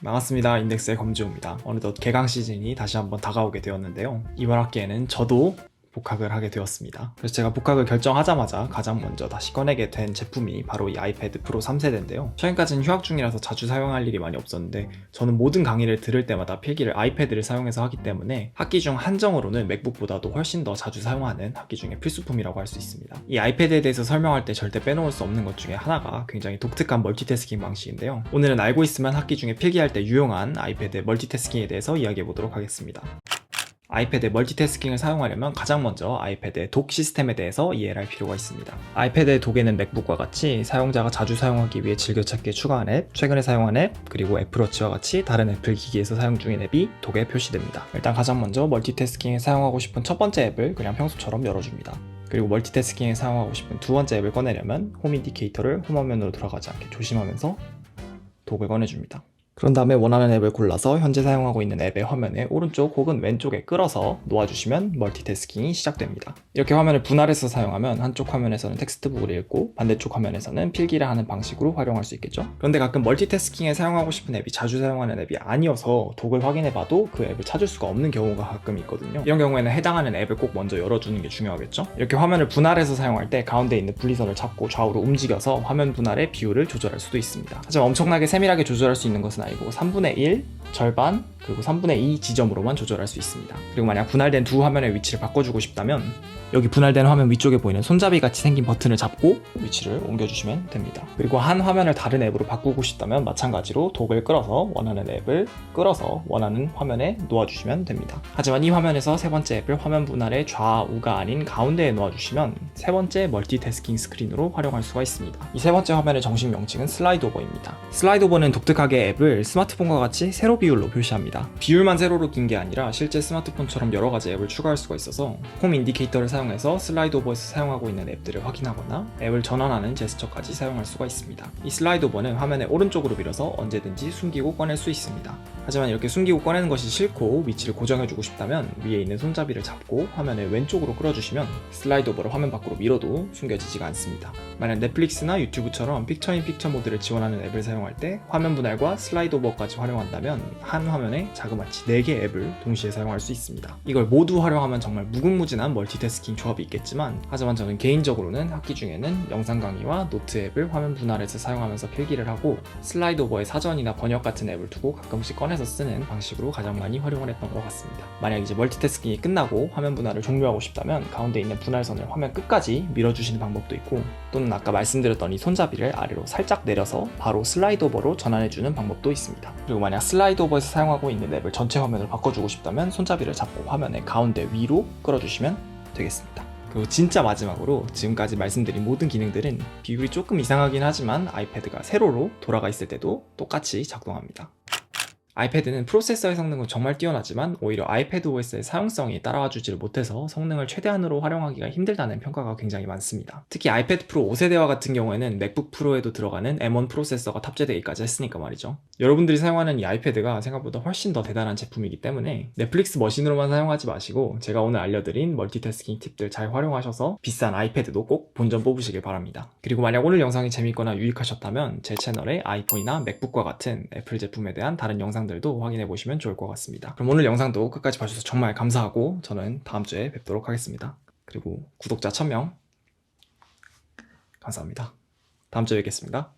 반갑습니다. 인덱스의 검지호입니다. 어느덧 개강 시즌이 다시 한번 다가오게 되었는데요. 이번 학기에는 저도 복학을 하게 되었습니다. 그래서 제가 복학을 결정하자마자 가장 먼저 다시 꺼내게 된 제품이 바로 이 아이패드 프로 3세대인데요. 최근까지는 휴학 중이라서 자주 사용할 일이 많이 없었는데 저는 모든 강의를 들을 때마다 필기를 아이패드를 사용해서 하기 때문에 학기 중 한정으로는 맥북보다도 훨씬 더 자주 사용하는 학기 중에 필수품이라고 할 수 있습니다. 이 아이패드에 대해서 설명할 때 절대 빼놓을 수 없는 것 중에 하나가 굉장히 독특한 멀티태스킹 방식인데요. 오늘은 알고 있으면 학기 중에 필기할 때 유용한 아이패드 멀티태스킹에 대해서 이야기해 보도록 하겠습니다. 아이패드 멀티태스킹을 사용하려면 가장 먼저 아이패드의 독 시스템에 대해서 이해를 할 필요가 있습니다. 아이패드의 독에는 맥북과 같이 사용자가 자주 사용하기 위해 즐겨찾기에 추가한 앱, 최근에 사용한 앱, 그리고 애플워치와 같이 다른 애플 기기에서 사용 중인 앱이 독에 표시됩니다. 일단 가장 먼저 멀티태스킹에 사용하고 싶은 첫 번째 앱을 그냥 평소처럼 열어줍니다. 그리고 멀티태스킹에 사용하고 싶은 두 번째 앱을 꺼내려면 홈 인디케이터를 홈화면으로 돌아가지 않게 조심하면서 독을 꺼내줍니다. 그런 다음에 원하는 앱을 골라서 현재 사용하고 있는 앱의 화면에 오른쪽 혹은 왼쪽에 끌어서 놓아주시면 멀티태스킹이 시작됩니다. 이렇게 화면을 분할해서 사용하면 한쪽 화면에서는 텍스트북을 읽고 반대쪽 화면에서는 필기를 하는 방식으로 활용할 수 있겠죠. 그런데 가끔 멀티태스킹에 사용하고 싶은 앱이 자주 사용하는 앱이 아니어서 독을 확인해봐도 그 앱을 찾을 수가 없는 경우가 가끔 있거든요. 이런 경우에는 해당하는 앱을 꼭 먼저 열어주는 게 중요하겠죠. 이렇게 화면을 분할해서 사용할 때 가운데 있는 분리선을 잡고 좌우로 움직여서 화면 분할의 비율을 조절할 수도 있습니다. 하지만 엄청나게 세밀하게 조절할 수 있는 것은 아니고 3분의 1, 절반, 그리고 3분의 2 지점으로만 조절할 수 있습니다. 그리고 만약 분할된 두 화면의 위치를 바꿔주고 싶다면 여기 분할된 화면 위쪽에 보이는 손잡이 같이 생긴 버튼을 잡고 위치를 옮겨주시면 됩니다. 그리고 한 화면을 다른 앱으로 바꾸고 싶다면 마찬가지로 독을 끌어서 원하는 앱을 끌어서 원하는 화면에 놓아주시면 됩니다. 하지만 이 화면에서 세 번째 앱을 화면 분할의 좌우가 아닌 가운데에 놓아주시면 세 번째 멀티태스킹 스크린으로 활용할 수가 있습니다. 이 세 번째 화면의 정식 명칭은 슬라이드 오버입니다. 슬라이드 오버는 독특하게 앱을 스마트폰과 같이 세로 비율로 표시합니다. 비율만 세로로 긴 게 아니라 실제 스마트폰처럼 여러 가지 앱을 추가할 수가 있어서 홈 인디케이터를 사용해서 슬라이드 오버에서 사용하고 있는 앱들을 확인하거나 앱을 전환하는 제스처까지 사용할 수가 있습니다. 이 슬라이드 오버는 화면의 오른쪽으로 밀어서 언제든지 숨기고 꺼낼 수 있습니다. 하지만 이렇게 숨기고 꺼내는 것이 싫고 위치를 고정해주고 싶다면 위에 있는 손잡이를 잡고 화면을 왼쪽으로 끌어주시면 슬라이드 오버를 화면 밖으로 밀어도 숨겨지지가 않습니다. 만약 넷플릭스나 유튜브처럼 픽처인 픽처 모드를 지원하는 앱을 사용할 때 화면 분할과 슬라이드 오버까지 활용한다면 한 화면에 자그마치 4개 앱을 동시에 사용할 수 있습니다. 이걸 모두 활용하면 정말 무궁무진한 멀티태스킹 조합이 있겠지만 하지만 저는 개인적으로는 학기 중에는 영상 강의와 노트 앱을 화면 분할해서 사용하면서 필기를 하고 슬라이드 오버에 사전이나 번역 같은 앱을 두고 가끔씩 꺼내서 쓰는 방식으로 가장 많이 활용을 했던 것 같습니다. 만약 이제 멀티태스킹이 끝나고 화면 분할을 종료하고 싶다면 가운데 있는 분할선을 화면 끝까지 밀어주시는 방법도 있고 또는 아까 말씀드렸던 이 손잡이를 아래로 살짝 내려서 바로 슬라이드 오버로 전환해주는 방법도 있습니다. 그리고 만약 슬라이드 오버에서 사용하고 있는 앱을 전체 화면으로 바꿔주고 싶다면 손잡이를 잡고 화면의 가운데 위로 끌어주시면 되겠습니다. 그리고 진짜 마지막으로 지금까지 말씀드린 모든 기능들은 비율이 조금 이상하긴 하지만 아이패드가 세로로 돌아가 있을 때도 똑같이 작동합니다. 아이패드는 프로세서의 성능은 정말 뛰어나지만 오히려 아이패드 OS의 사용성이 따라와주지를 못해서 성능을 최대한으로 활용하기가 힘들다는 평가가 굉장히 많습니다. 특히 아이패드 프로 5세대와 같은 경우에는 맥북 프로에도 들어가는 M1 프로세서가 탑재되기까지 했으니까 말이죠. 여러분들이 사용하는 이 아이패드가 생각보다 훨씬 더 대단한 제품이기 때문에 넷플릭스 머신으로만 사용하지 마시고 제가 오늘 알려드린 멀티태스킹 팁들 잘 활용하셔서 비싼 아이패드도 꼭 본전 뽑으시길 바랍니다. 그리고 만약 오늘 영상이 재밌거나 유익하셨다면 제 채널에 아이폰이나 맥북과 같은 애플 제품에 대한 다른 영상들도 확인해 보시면 좋을 것 같습니다. 그럼 오늘 영상도 끝까지 봐주셔서 정말 감사하고 저는 다음 주에 뵙도록 하겠습니다. 그리고 구독자 1000명 감사합니다. 다음 주에 뵙겠습니다.